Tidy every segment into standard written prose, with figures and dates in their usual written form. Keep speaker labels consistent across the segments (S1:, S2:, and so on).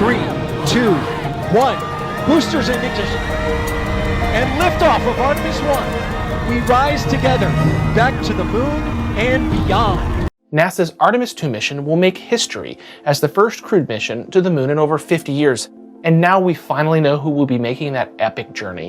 S1: 3, 2, 1. Boosters in ignition. And liftoff of Artemis I. We rise together back to the moon and beyond.
S2: NASA's Artemis II mission will make history as the first crewed mission to the moon in over 50 years. And now we finally know who will be making that epic journey.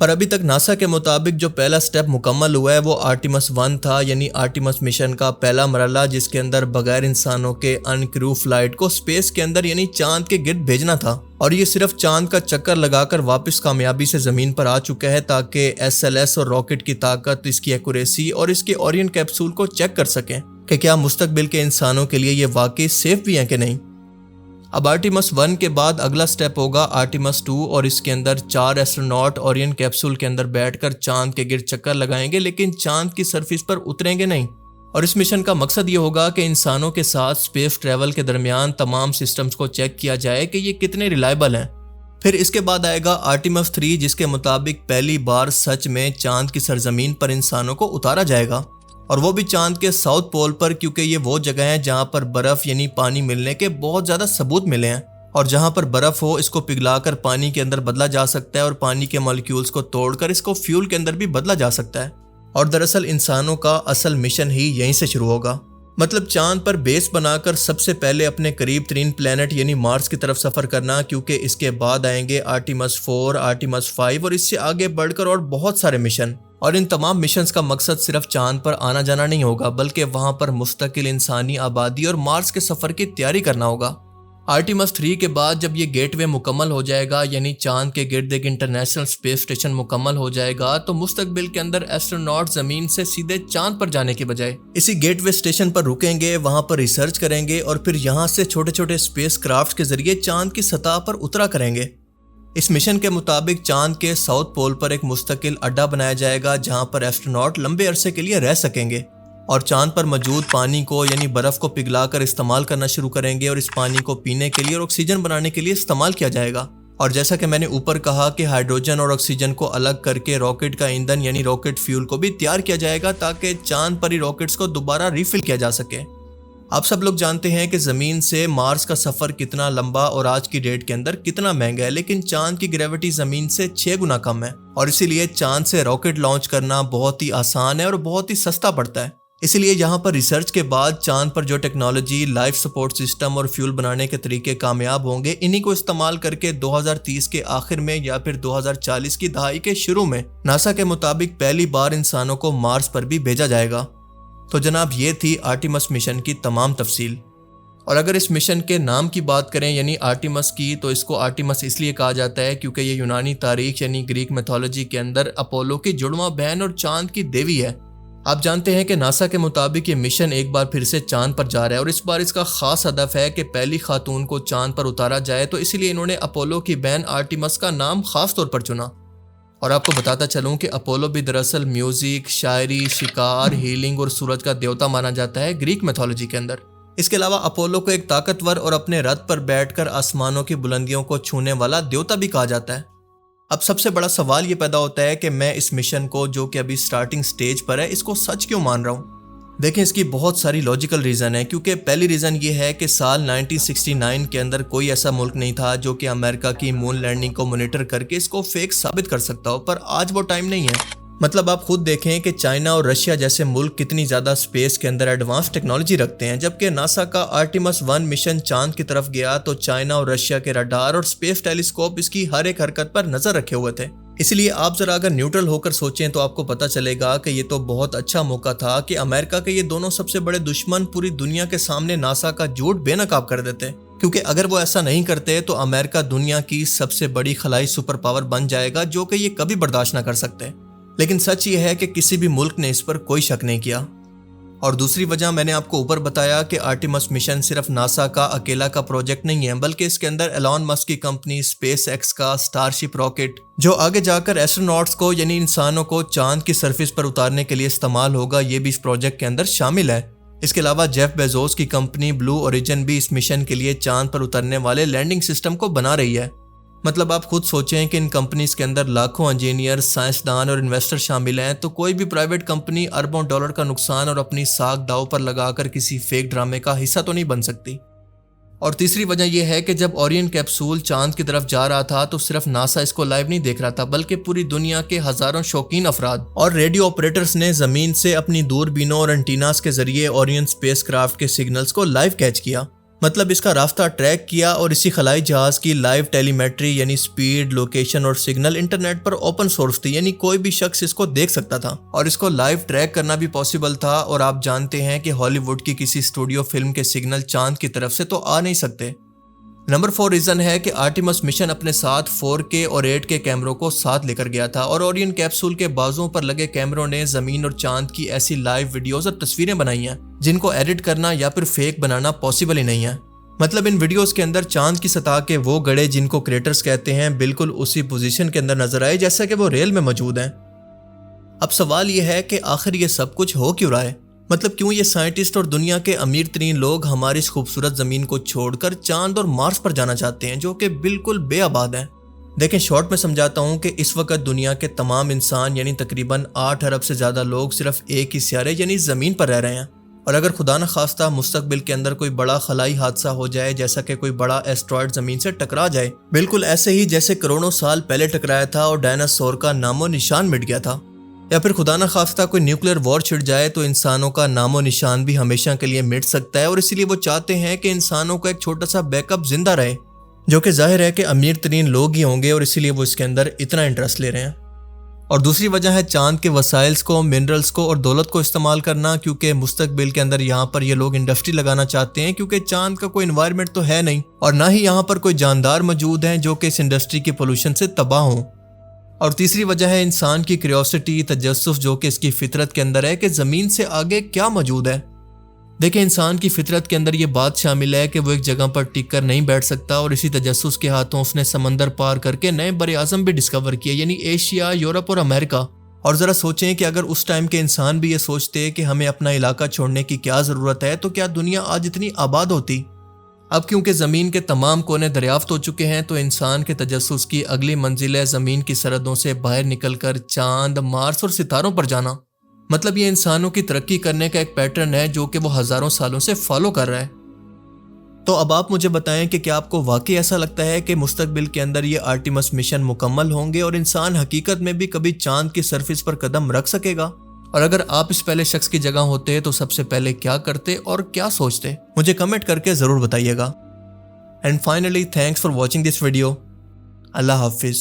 S3: پر ابھی تک NASA کے مطابق جو پہلا step مکمل ہوا ہے وہ آرٹیمس 1 تھا، یعنی آرٹیمس مشن کا پہلا مرحلہ، جس کے اندر بغیر انسانوں کے انکریو فلائٹ کو اسپیس کے اندر یعنی چاند کے گرد بھیجنا تھا، اور یہ صرف چاند کا چکر لگا کر واپس کامیابی سے زمین پر آ چکا ہے تاکہ SLS اور راکٹ کی طاقت، اس کی ایکوریسی اور اس کے اورین کیپسول کو چیک کر سکیں کہ کیا مستقبل کے انسانوں کے لیے یہ واقعی سیف بھی ہیں کہ نہیں۔ اب آرٹیمس 1 کے بعد اگلا سٹیپ ہوگا آرٹیمس 2، اور اس کے اندر 4 ایسٹروناٹ اورین کیپسول کے اندر بیٹھ کر چاند کے گرد چکر لگائیں گے، لیکن چاند کی سرفیس پر اتریں گے نہیں۔ اور اس مشن کا مقصد یہ ہوگا کہ انسانوں کے ساتھ اسپیس ٹریول کے درمیان تمام سسٹمز کو چیک کیا جائے کہ یہ کتنے ریلائبل ہیں۔ پھر اس کے بعد آئے گا آرٹیمس 3، جس کے مطابق پہلی بار سچ میں چاند کی سرزمین پر انسانوں کو اتارا جائے گا، اور وہ بھی چاند کے ساؤتھ پول پر، کیونکہ یہ وہ جگہ ہے جہاں پر برف یعنی پانی ملنے کے بہت زیادہ ثبوت ملے ہیں، اور جہاں پر برف ہو اس کو پگھلا کر پانی کے اندر بدلا جا سکتا ہے، اور پانی کے مالیکیولز کو توڑ کر اس کو فیول کے اندر بھی بدلا جا سکتا ہے۔ اور دراصل انسانوں کا اصل مشن ہی یہیں سے شروع ہوگا، مطلب چاند پر بیس بنا کر سب سے پہلے اپنے قریب ترین پلینٹ یعنی مارس کی طرف سفر کرنا، کیونکہ اس کے بعد آئیں گے آرٹیمس 4، آرٹیمس 5 اور اس سے آگے بڑھ کر اور بہت سارے مشن۔ اور ان تمام مشنز کا مقصد صرف چاند پر آنا جانا نہیں ہوگا، بلکہ وہاں پر مستقل انسانی آبادی اور مارس کے سفر کی تیاری کرنا ہوگا۔ آرٹیمس 3 کے بعد جب یہ گیٹ وے مکمل ہو جائے گا، یعنی چاند کے گرد ایک انٹرنیشنل اسپیس اسٹیشن مکمل ہو جائے گا، تو مستقبل کے اندر ایسٹروناٹ زمین سے سیدھے چاند پر جانے کے بجائے اسی گیٹ وے اسٹیشن پر رکیں گے، وہاں پر ریسرچ کریں گے، اور پھر یہاں سے چھوٹے چھوٹے اسپیس کرافٹ کے ذریعے چاند کی سطح پر اترا کریں گے۔ اس مشن کے مطابق چاند کے ساؤتھ پول پر ایک مستقل اڈا بنایا جائے گا جہاں پر ایسٹروناٹ لمبے عرصے کے لیے رہ سکیں گے، اور چاند پر موجود پانی کو یعنی برف کو پگھلا کر استعمال کرنا شروع کریں گے، اور اس پانی کو پینے کے لیے اور آکسیجن بنانے کے لیے استعمال کیا جائے گا۔ اور جیسا کہ میں نے اوپر کہا کہ ہائیڈروجن اور آکسیجن کو الگ کر کے راکٹ کا ایندھن یعنی راکٹ فیول کو بھی تیار کیا جائے گا تاکہ چاند پر ہی راکٹس کو دوبارہ ریفل کیا جا سکے۔ آپ سب لوگ جانتے ہیں کہ زمین سے مارس کا سفر کتنا لمبا اور آج کی ڈیٹ کے اندر کتنا مہنگا ہے، لیکن چاند کی گریوٹی زمین سے 6 گنا کم ہے، اور اسی لیے چاند سے راکٹ لانچ کرنا بہت ہی آسان ہے اور بہت ہی سستا پڑتا ہے۔ اسی لیے یہاں پر ریسرچ کے بعد چاند پر جو ٹیکنالوجی، لائف سپورٹ سسٹم اور فیول بنانے کے طریقے کامیاب ہوں گے، انہی کو استعمال کر کے 2030 کے آخر میں یا پھر 2040 کی دہائی کے شروع میں ناسا کے مطابق پہلی بار انسانوں کو مارس پر بھی بھیجا جائے گا۔ تو جناب یہ تھی آرٹیمس مشن کی تمام تفصیل۔ اور اگر اس مشن کے نام کی بات کریں یعنی آرٹیمس کی، تو اس کو آرٹیمس اس لیے کہا جاتا ہے کیونکہ یہ یونانی تاریخ یعنی گریک میتھولوجی کے اندر اپولو کی جڑواں بہن اور چاند کی دیوی ہے۔ آپ جانتے ہیں کہ ناسا کے مطابق یہ مشن ایک بار پھر سے چاند پر جا رہا ہے، اور اس بار اس کا خاص ہدف ہے کہ پہلی خاتون کو چاند پر اتارا جائے، تو اسی لیے انہوں نے اپولو کی بہن آرٹیمس کا نام خاص طور پر چنا۔ اور آپ کو بتاتا چلوں کہ اپولو بھی دراصل میوزک، شاعری، شکار، ہیلنگ اور سورج کا دیوتا مانا جاتا ہے گریک میتھولوجی کے اندر۔ اس کے علاوہ اپولو کو ایک طاقتور اور اپنے رتھ پر بیٹھ کر آسمانوں کی بلندیوں کو چھونے والا دیوتا بھی کہا جاتا ہے۔ اب سب سے بڑا سوال یہ پیدا ہوتا ہے کہ میں اس مشن کو، جو کہ ابھی سٹارٹنگ سٹیج پر ہے، اس کو سچ کیوں مان رہا ہوں؟ دیکھیں اس کی بہت ساری لاجیکل ریزن ہے، کیونکہ پہلی ریزن یہ ہے کہ سال 1969 کے اندر کوئی ایسا ملک نہیں تھا جو کہ امریکہ کی مون لینڈنگ کو مانیٹر کر کے اس کو فیک ثابت کر سکتا ہو، پر آج وہ ٹائم نہیں ہے۔ مطلب آپ خود دیکھیں کہ چائنا اور رشیا جیسے ملک کتنی زیادہ اسپیس کے اندر ایڈوانس ٹیکنالوجی رکھتے ہیں، جبکہ ناسا کا آرٹیمس 1 مشن چاند کی طرف گیا تو چائنا اور رشیا کے رڈار اور اسپیس ٹیلیسکوپ اس کی ہر ایک حرکت پر نظر رکھے ہوئے تھے۔ اس لیے آپ ذرا اگر نیوٹرل ہو کر سوچیں تو آپ کو پتہ چلے گا کہ یہ تو بہت اچھا موقع تھا کہ امریکہ کے یہ دونوں سب سے بڑے دشمن پوری دنیا کے سامنے ناسا کا جھوٹ بے نقاب کر دیتے، کیونکہ اگر وہ ایسا نہیں کرتے تو امریکہ دنیا کی سب سے بڑی خلائی سپر پاور بن جائے گا، جو کہ یہ کبھی برداشت نہ کر سکتے۔ لیکن سچ یہ ہے کہ کسی بھی ملک نے اس پر کوئی شک نہیں کیا۔ اور دوسری وجہ میں نے آپ کو اوپر بتایا کہ آرٹیمس مشن صرف ناسا کا اکیلا کا پروجیکٹ نہیں ہے، بلکہ اس کے اندر ایلون مسک کی کمپنی اسپیس ایکس کا اسٹارشپ راکٹ، جو آگے جا کر ایسٹروناٹس کو یعنی انسانوں کو چاند کی سرفیس پر اتارنے کے لیے استعمال ہوگا، یہ بھی اس پروجیکٹ کے اندر شامل ہے۔ اس کے علاوہ جیف بیزوس کی کمپنی بلو اوریجن بھی اس مشن کے لیے چاند پر اترنے والے لینڈنگ سسٹم کو بنا رہی ہے۔ مطلب آپ خود سوچیں کہ ان کمپنیز کے اندر لاکھوں انجینئر، سائنسدان اور انویسٹر شامل ہیں، تو کوئی بھی پرائیویٹ کمپنی اربوں ڈالر کا نقصان اور اپنی ساکھ داؤ پر لگا کر کسی فیک ڈرامے کا حصہ تو نہیں بن سکتی۔ اور تیسری وجہ یہ ہے کہ جب اورین کیپسول چاند کی طرف جا رہا تھا تو صرف ناسا اس کو لائیو نہیں دیکھ رہا تھا، بلکہ پوری دنیا کے ہزاروں شوقین افراد اور ریڈیو آپریٹرز نے زمین سے اپنی دوربینوں اور انٹیناز کے ذریعے اورین اسپیس کرافٹ کے سگنلز کو لائیو کیچ کیا۔ مطلب اس کا راستہ ٹریک کیا اور اسی خلائی جہاز کی لائیو ٹیلی میٹری یعنی سپیڈ، لوکیشن اور سگنل انٹرنیٹ پر اوپن سورس تھی، یعنی کوئی بھی شخص اس کو دیکھ سکتا تھا اور اس کو لائیو ٹریک کرنا بھی پاسبل تھا۔ اور آپ جانتے ہیں کہ ہالی ووڈ کی کسی اسٹوڈیو فلم کے سگنل چاند کی طرف سے تو آ نہیں سکتے۔ نمبر 4 ریزن ہے کہ آرٹیمس مشن اپنے ساتھ 4K اور 8K کیمروں کو ساتھ لے کر گیا تھا، اور اورین کیپسول کے بازوں پر لگے کیمروں نے زمین اور چاند کی ایسی لائیو ویڈیوز اور تصویریں بنائی ہیں جن کو ایڈٹ کرنا یا پھر فیک بنانا پاسبل ہی نہیں ہے۔ مطلب ان ویڈیوز کے اندر چاند کی سطح کے وہ گڑھے جن کو کریٹرز کہتے ہیں بالکل اسی پوزیشن کے اندر نظر آئے جیسا کہ وہ ریل میں موجود ہیں۔ اب سوال یہ ہے کہ آخر یہ سب کچھ ہو کیوں رہا ہے؟ مطلب کیوں یہ سائنٹسٹ اور دنیا کے امیر ترین لوگ ہماری اس خوبصورت زمین کو چھوڑ کر چاند اور مارس پر جانا چاہتے ہیں جو کہ بالکل بے آباد ہیں؟ دیکھیں شارٹ میں سمجھاتا ہوں کہ اس وقت دنیا کے تمام انسان یعنی تقریباً 8 ارب سے زیادہ لوگ صرف ایک ہی سیارے یعنی زمین پر رہ رہے ہیں، اور اگر خدا نہ خواستہ مستقبل کے اندر کوئی بڑا خلائی حادثہ ہو جائے، جیسا کہ کوئی بڑا ایسٹرائڈ زمین سے ٹکرا جائے، بالکل ایسے ہی جیسے کروڑوں سال پہلے ٹکرایا تھا اور ڈائناسور کا نام و نشان مٹ گیا تھا، یا پھر خدا نہ خواستہ کوئی نیوکلیر وار چھڑ جائے تو انسانوں کا نام و نشان بھی ہمیشہ کے لیے مٹ سکتا ہے، اور اسی لیے وہ چاہتے ہیں کہ انسانوں کا ایک چھوٹا سا بیک اپ زندہ رہے، جو کہ ظاہر ہے کہ امیر ترین لوگ ہی ہوں گے، اور اسی لیے وہ اس کے اندر اتنا انٹرسٹ لے رہے ہیں۔ اور دوسری وجہ ہے چاند کے وسائلز کو، منرلز کو اور دولت کو استعمال کرنا، کیونکہ مستقبل کے اندر یہاں پر یہ لوگ انڈسٹری لگانا چاہتے ہیں، کیونکہ چاند کا کوئی انوائرمنٹ تو ہے نہیں اور نہ ہی یہاں پر کوئی جاندار موجود ہیں جو کہ اس انڈسٹری کی پولوشن سے تباہ ہوں۔ اور تیسری وجہ ہے انسان کی کیوریوسٹی، تجسس، جو کہ اس کی فطرت کے اندر ہے کہ زمین سے آگے کیا موجود ہے۔ دیکھیں انسان کی فطرت کے اندر یہ بات شامل ہے کہ وہ ایک جگہ پر ٹک کر نہیں بیٹھ سکتا، اور اسی تجسس کے ہاتھوں اس نے سمندر پار کر کے نئے بر اعظم بھی ڈسکور کیے، یعنی ایشیا، یورپ اور امریکہ۔ اور ذرا سوچیں کہ اگر اس ٹائم کے انسان بھی یہ سوچتے کہ ہمیں اپنا علاقہ چھوڑنے کی کیا ضرورت ہے، تو کیا دنیا آج اتنی آباد ہوتی؟ اب کیونکہ زمین کے تمام کونے دریافت ہو چکے ہیں، تو انسان کے تجسس کی اگلی منزل ہے زمین کی سرحدوں سے باہر نکل کر چاند، مارس اور ستاروں پر جانا۔ مطلب یہ انسانوں کی ترقی کرنے کا ایک پیٹرن ہے جو کہ وہ ہزاروں سالوں سے فالو کر رہا ہے۔ تو اب آپ مجھے بتائیں کہ کیا آپ کو واقعی ایسا لگتا ہے کہ مستقبل کے اندر یہ آرٹیمس مشن مکمل ہوں گے اور انسان حقیقت میں بھی کبھی چاند کی سرفیس پر قدم رکھ سکے گا؟ اور اگر آپ اس پہلے شخص کی جگہ ہوتے تو سب سے پہلے کیا کرتے اور کیا سوچتے؟ مجھے کمنٹ کر کے ضرور بتائیے گا۔ And finally thanks for watching this video. اللہ حافظ۔